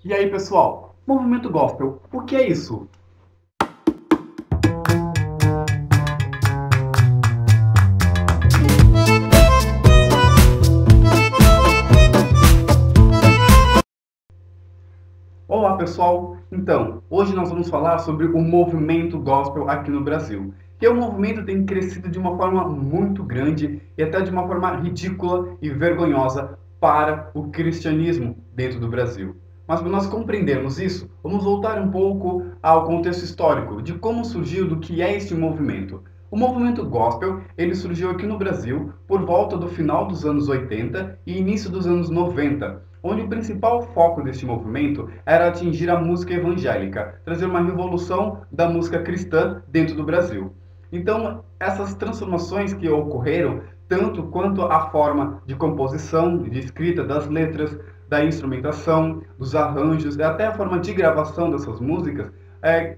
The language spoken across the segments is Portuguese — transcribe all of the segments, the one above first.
E aí, pessoal? Movimento gospel, o que é isso? Olá, pessoal! Então, hoje nós vamos falar sobre o movimento gospel aqui no Brasil. Que o movimento tem crescido de uma forma muito grande e até de uma forma ridícula e vergonhosa para o cristianismo dentro do Brasil. Mas para nós compreendermos isso, vamos voltar um pouco ao contexto histórico de como surgiu, do que é este movimento. O movimento gospel, ele surgiu aqui no Brasil por volta do final dos anos 80 e início dos anos 90, onde o principal foco deste movimento era atingir a música evangélica, trazer uma revolução da música cristã dentro do Brasil. Então, essas transformações que ocorreram, tanto quanto a forma de composição, de escrita das letras, da instrumentação, dos arranjos e até a forma de gravação dessas músicas,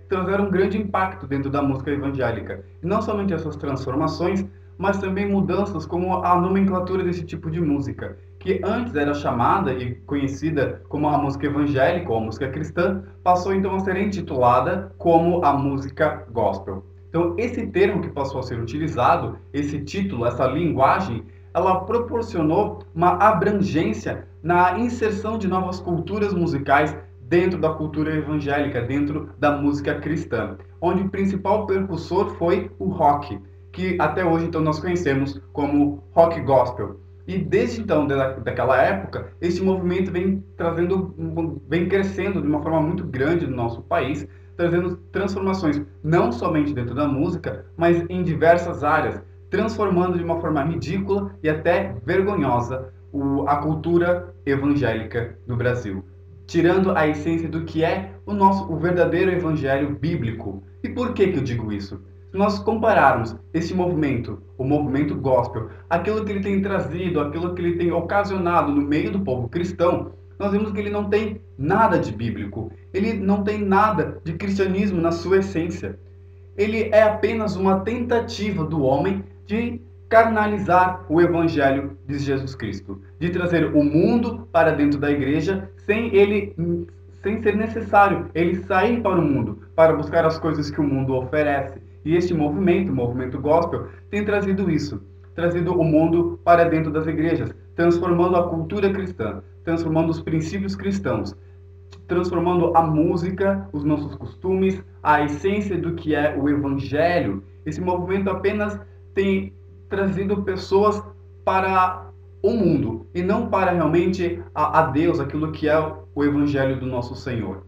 trouxeram um grande impacto dentro da música evangélica. E não somente essas transformações, mas também mudanças como a nomenclatura desse tipo de música, que antes era chamada e conhecida como a música evangélica ou a música cristã, passou então a ser intitulada como a música gospel. Então, esse termo que passou a ser utilizado, esse título, essa linguagem, ela proporcionou uma abrangência na inserção de novas culturas musicais dentro da cultura evangélica, dentro da música cristã, onde o principal percussor foi o rock, que até hoje então nós conhecemos como rock gospel. E desde então, daquela época, esse movimento vem crescendo de uma forma muito grande no nosso país, trazendo transformações não somente dentro da música, mas em diversas áreas, transformando de uma forma ridícula e até vergonhosa a cultura evangélica do Brasil, tirando a essência do que é o verdadeiro evangelho bíblico. E por que eu digo isso? Se nós compararmos esse movimento, o movimento gospel, aquilo que ele tem trazido, aquilo que ele tem ocasionado no meio do povo cristão, nós vemos que ele não tem nada de bíblico, ele não tem nada de cristianismo na sua essência. Ele é apenas uma tentativa do homem de carnalizar o evangelho de Jesus Cristo, de trazer o mundo para dentro da igreja sem ser necessário ele sair para o mundo para buscar as coisas que o mundo oferece. E este movimento, o movimento gospel, tem trazido isso, trazido o mundo para dentro das igrejas, transformando a cultura cristã, transformando os princípios cristãos, transformando a música, os nossos costumes, a essência do que é o evangelho. Esse movimento apenas tem trazido pessoas para o mundo e não para realmente a Deus, aquilo que é o evangelho do nosso Senhor.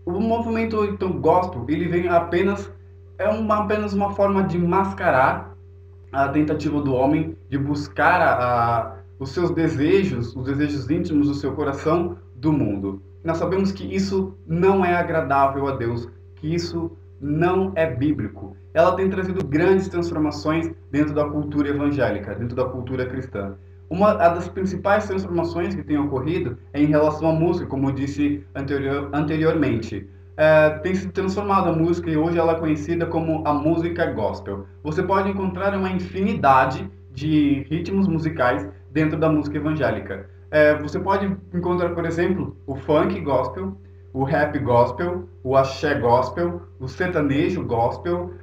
O movimento então gospel, ele vem apenas uma forma de mascarar a tentativa do homem de buscar os seus desejos, os desejos íntimos do seu coração do mundo. Nós sabemos que isso não é agradável a Deus, que isso não é bíblico. Ela tem trazido grandes transformações dentro da cultura evangélica, dentro da cultura cristã. Uma das principais transformações que tem ocorrido é em relação à música, como eu disse anteriormente. Tem se transformado a música e hoje ela é conhecida como a música gospel. Você pode encontrar uma infinidade de ritmos musicais dentro da música evangélica. Você pode encontrar, por exemplo, o funk gospel, o rap gospel, o axé gospel, o sertanejo gospel,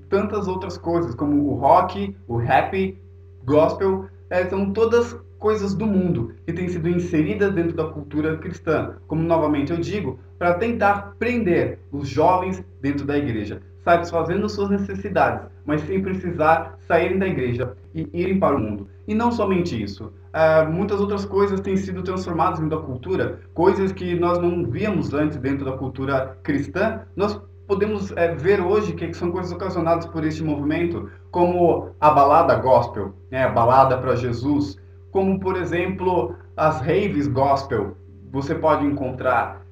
tantas outras coisas, como o rock, o rap gospel, são todas coisas do mundo que têm sido inseridas dentro da cultura cristã, como novamente eu digo, para tentar prender os jovens dentro da igreja, satisfazendo suas necessidades, mas sem precisar saírem da igreja e irem para o mundo. E não somente isso, muitas outras coisas têm sido transformadas dentro da cultura, coisas que nós não víamos antes dentro da cultura cristã, nós podemos ver hoje que são coisas ocasionadas por este movimento, como a balada gospel, né, a balada para Jesus, como, por exemplo, as raves gospel. Você pode encontrar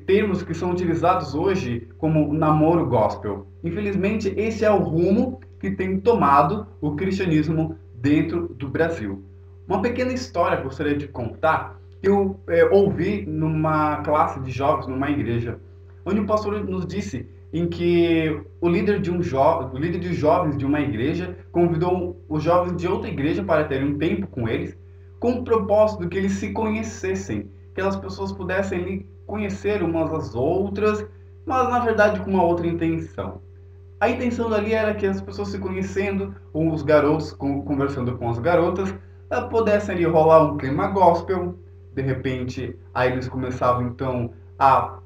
termos que são utilizados hoje como namoro gospel. Infelizmente, esse é o rumo que tem tomado o cristianismo dentro do Brasil. Uma pequena história que eu gostaria de contar, que eu ouvi numa classe de jovens, numa igreja, onde o pastor nos disse em que o líder de jovens de uma igreja convidou os jovens de outra igreja para terem um tempo com eles, com o propósito de que eles se conhecessem, que as pessoas pudessem ali conhecer umas às outras, mas na verdade com uma outra intenção. A intenção dali era que as pessoas se conhecendo, os garotos conversando com as garotas, pudessem ali rolar um clima gospel. De repente, aí eles começavam então a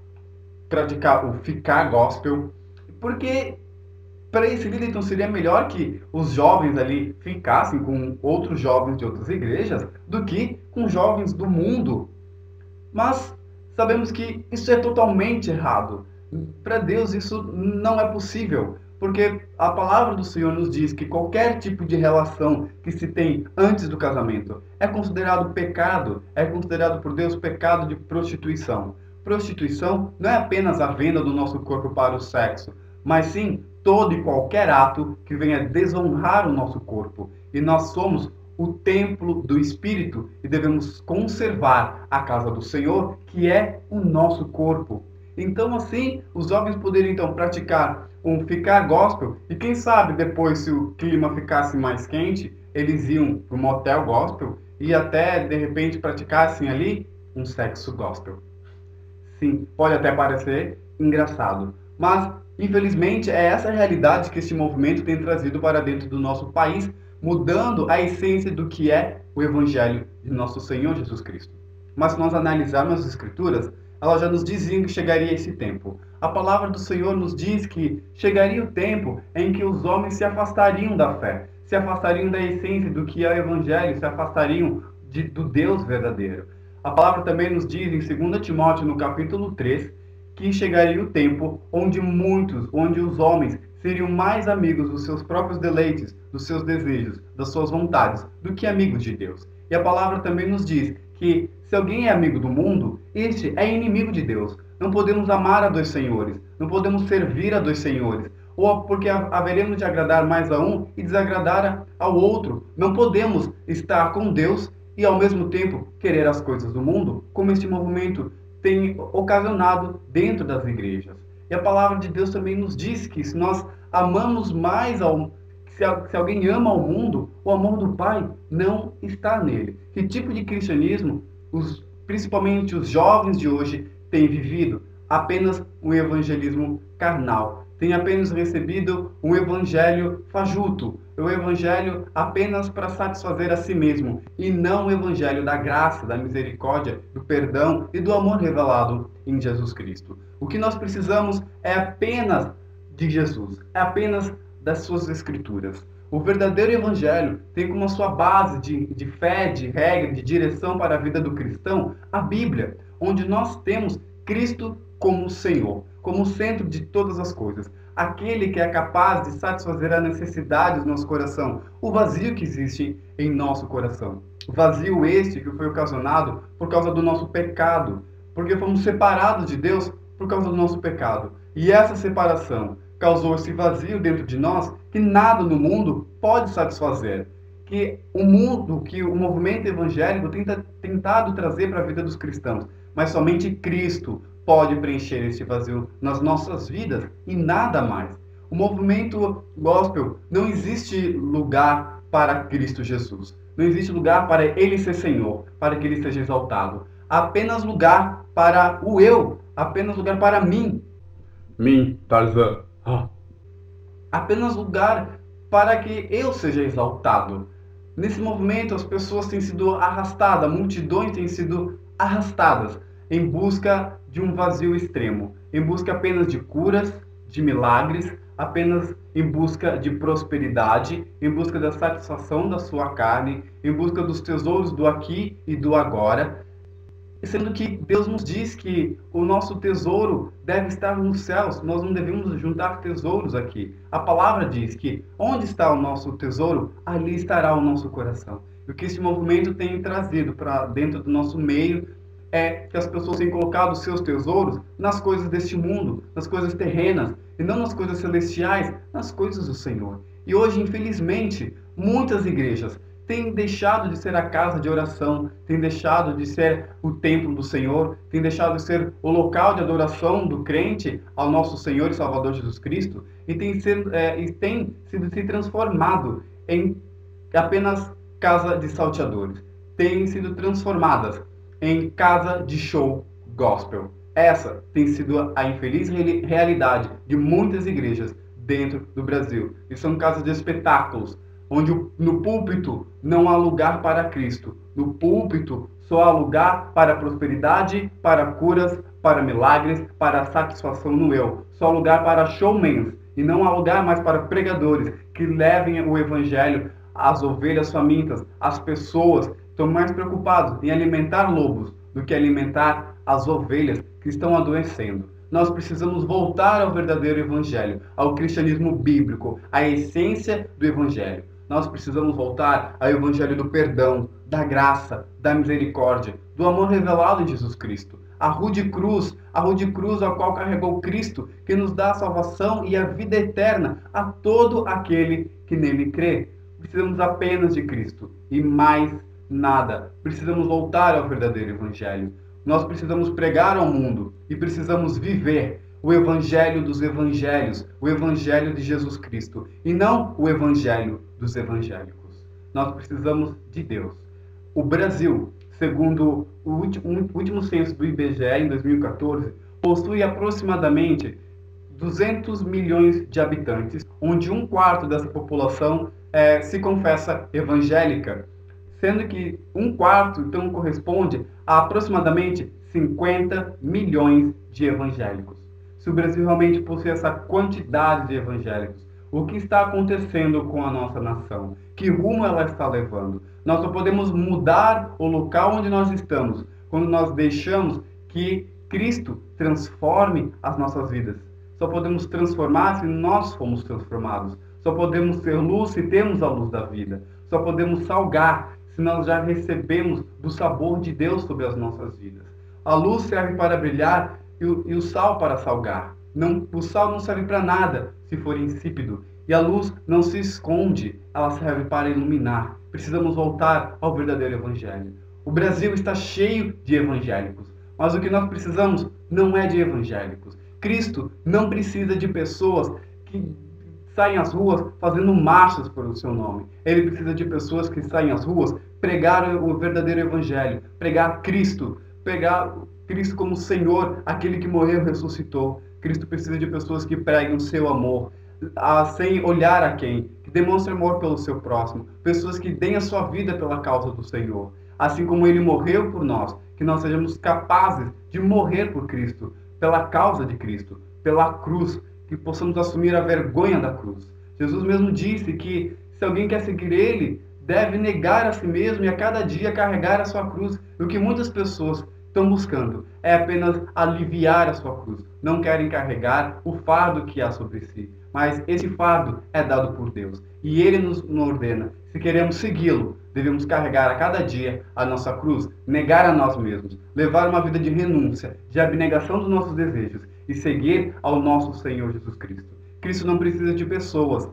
praticar o ficar gospel, porque para esse líder então seria melhor que os jovens ali ficassem com outros jovens de outras igrejas do que com jovens do mundo. Mas sabemos que isso é totalmente errado. Para Deus isso não é possível, porque a palavra do Senhor nos diz que qualquer tipo de relação que se tem antes do casamento é considerado pecado, é considerado por Deus pecado de prostituição. Prostituição não é apenas a venda do nosso corpo para o sexo, mas sim todo e qualquer ato que venha desonrar o nosso corpo. E nós somos o templo do Espírito e devemos conservar a casa do Senhor, que é o nosso corpo. Então, assim, os jovens poderiam então praticar um ficar gospel e quem sabe depois, se o clima ficasse mais quente, eles iam para um motel gospel e até de repente praticassem ali um sexo gospel. Sim, pode até parecer engraçado, mas infelizmente é essa a realidade que este movimento tem trazido para dentro do nosso país, mudando a essência do que é o Evangelho de nosso Senhor Jesus Cristo. Mas se nós analisarmos as Escrituras, elas já nos diziam que chegaria esse tempo. A palavra do Senhor nos diz que chegaria o tempo em que os homens se afastariam da fé, se afastariam da essência do que é o Evangelho, se afastariam do Deus verdadeiro. A palavra também nos diz em 2 Timóteo, no capítulo 3, que chegaria o tempo onde os homens seriam mais amigos dos seus próprios deleites, dos seus desejos, das suas vontades, do que amigos de Deus. E a palavra também nos diz que se alguém é amigo do mundo, este é inimigo de Deus. Não podemos amar a dois senhores, não podemos servir a dois senhores, ou porque haveremos de agradar mais a um e desagradar ao outro. Não podemos estar com Deus e ao mesmo tempo querer as coisas do mundo, como este movimento tem ocasionado dentro das igrejas. E a palavra de Deus também nos diz que se nós amamos mais se alguém ama ao mundo, o amor do Pai não está nele. Que tipo de cristianismo, principalmente os jovens de hoje, têm vivido? Apenas um evangelismo carnal. Tem apenas recebido um evangelho fajuto, o evangelho apenas para satisfazer a si mesmo, e não o evangelho da graça, da misericórdia, do perdão e do amor revelado em Jesus Cristo. O que nós precisamos é apenas de Jesus, é apenas das suas escrituras. O verdadeiro evangelho tem como sua base de fé, de regra, de direção para a vida do cristão, a Bíblia, onde nós temos Cristo como Senhor, como centro de todas as coisas. Aquele que é capaz de satisfazer a necessidade do nosso coração, o vazio que existe em nosso coração. O vazio este que foi ocasionado por causa do nosso pecado, porque fomos separados de Deus por causa do nosso pecado. E essa separação causou esse vazio dentro de nós que nada no mundo pode satisfazer. Que o movimento evangélico tem tentado trazer para a vida dos cristãos, mas somente Cristo pode preencher esse vazio nas nossas vidas e nada mais. O movimento gospel não existe lugar para Cristo Jesus. Não existe lugar para Ele ser Senhor, para que Ele seja exaltado. Há apenas lugar para o eu, apenas lugar para mim. Mim, Tarzan. Apenas lugar para que eu seja exaltado. Nesse movimento, as pessoas têm sido arrastadas, multidões têm sido arrastadas em busca de um vazio extremo, em busca apenas de curas, de milagres, apenas em busca de prosperidade, em busca da satisfação da sua carne, em busca dos tesouros do aqui e do agora, sendo que Deus nos diz que o nosso tesouro deve estar nos céus, nós não devemos juntar tesouros aqui. A palavra diz que onde está o nosso tesouro, ali estará o nosso coração. E o que esse movimento tem trazido para dentro do nosso meio é que as pessoas têm colocado os seus tesouros nas coisas deste mundo, nas coisas terrenas, e não nas coisas celestiais, nas coisas do Senhor. E hoje, infelizmente, muitas igrejas têm deixado de ser a casa de oração, têm deixado de ser o templo do Senhor, têm deixado de ser o local de adoração do crente ao nosso Senhor e Salvador Jesus Cristo, e têm sido se transformado em apenas casa de salteadores. Têm sido transformadas em casa de show gospel. Essa tem sido a infeliz realidade de muitas igrejas dentro do Brasil. E são casas de espetáculos, onde no púlpito não há lugar para Cristo. No púlpito só há lugar para prosperidade, para curas, para milagres, para satisfação no eu. Só há lugar para showmans. E não há lugar mais para pregadores que levem o evangelho às ovelhas famintas. As pessoas estão mais preocupadas em alimentar lobos do que alimentar as ovelhas que estão adoecendo. Nós precisamos voltar ao verdadeiro evangelho, ao cristianismo bíblico, à essência do evangelho. Nós precisamos voltar ao evangelho do perdão, da graça, da misericórdia, do amor revelado em Jesus Cristo. A rude cruz a qual carregou Cristo, que nos dá a salvação e a vida eterna a todo aquele que nele crê. Precisamos apenas de Cristo e mais nada. Precisamos voltar ao verdadeiro evangelho. Nós precisamos pregar ao mundo e precisamos viver o evangelho dos evangelhos, o evangelho de Jesus Cristo, e não o evangelho dos evangélicos. Nós precisamos de Deus. O Brasil, segundo o último censo do IBGE, em 2014, possui aproximadamente 200 milhões de habitantes, onde um quarto dessa população se confessa evangélica, sendo que um quarto, então, corresponde a aproximadamente 50 milhões de evangélicos. Se o Brasil realmente possui essa quantidade de evangélicos, o que está acontecendo com a nossa nação? Que rumo ela está levando? Nós só podemos mudar o local onde nós estamos quando nós deixamos que Cristo transforme as nossas vidas. Só podemos transformar se nós fomos transformados. Só podemos ser luz se temos a luz da vida. Só podemos salgar se nós já recebemos do sabor de Deus sobre as nossas vidas. A luz serve para brilhar e o sal para salgar. O sal não serve para nada se for insípido. E a luz não se esconde, ela serve para iluminar. Precisamos voltar ao verdadeiro evangelho. O Brasil está cheio de evangélicos, mas o que nós precisamos não é de evangélicos. Cristo não precisa de pessoas que saem às ruas fazendo marchas por o seu nome. Ele precisa de pessoas que saem às ruas pregar o verdadeiro evangelho, pregar Cristo como Senhor, aquele que morreu e ressuscitou. Cristo precisa de pessoas que preguem o seu amor, sem olhar a quem, que demonstrem amor pelo seu próximo, pessoas que deem a sua vida pela causa do Senhor. Assim como Ele morreu por nós, que nós sejamos capazes de morrer por Cristo, pela causa de Cristo, pela cruz, que possamos assumir a vergonha da cruz. Jesus mesmo disse que se alguém quer seguir Ele, deve negar a si mesmo e a cada dia carregar a sua cruz. O que muitas pessoas estão buscando é apenas aliviar a sua cruz. Não querem carregar o fardo que há sobre si. Mas esse fardo é dado por Deus. E Ele nos ordena. Se queremos segui-lo, devemos carregar a cada dia a nossa cruz, negar a nós mesmos, levar uma vida de renúncia, de abnegação dos nossos desejos e seguir ao nosso Senhor Jesus Cristo. Cristo não precisa de pessoas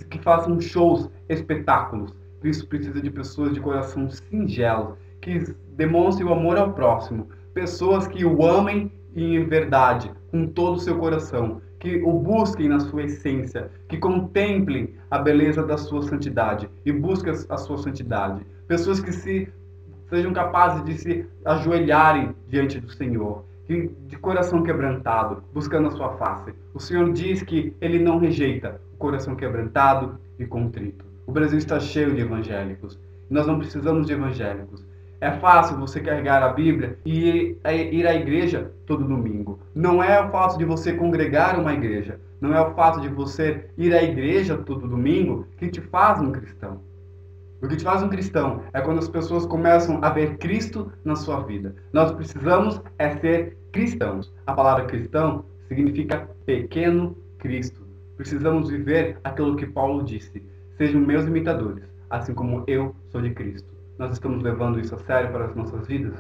que façam shows, espetáculos. Cristo precisa de pessoas de coração singelo, que demonstrem o amor ao próximo, pessoas que o amem em verdade, com todo o seu coração, que o busquem na sua essência, que contemplem a beleza da sua santidade e busquem a sua santidade. Pessoas que sejam capazes de se ajoelharem diante do Senhor, de coração quebrantado, buscando a sua face. O Senhor diz que Ele não rejeita o coração quebrantado e contrito. O Brasil está cheio de evangélicos. Nós não precisamos de evangélicos. É fácil você carregar a Bíblia e ir à igreja todo domingo. Não é o fato de você congregar uma igreja, não é o fato de você ir à igreja todo domingo que te faz um cristão. O que te faz um cristão é quando as pessoas começam a ver Cristo na sua vida. Nós precisamos ser cristãos. A palavra cristão significa pequeno Cristo. Precisamos viver aquilo que Paulo disse. Sejam meus imitadores, assim como eu sou de Cristo. Nós estamos levando isso a sério para as nossas vidas?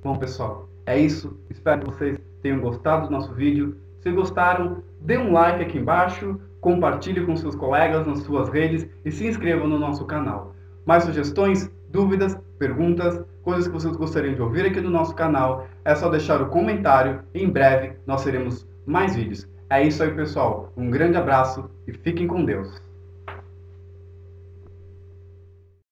Bom, pessoal, é isso. Espero que vocês tenham gostado do nosso vídeo. Se gostaram, dê um like aqui embaixo, compartilhe com seus colegas nas suas redes e se inscrevam no nosso canal. Mais sugestões, dúvidas, perguntas, coisas que vocês gostariam de ouvir aqui no nosso canal, é só deixar o comentário e em breve nós teremos mais vídeos. É isso aí, pessoal. Um grande abraço e fiquem com Deus.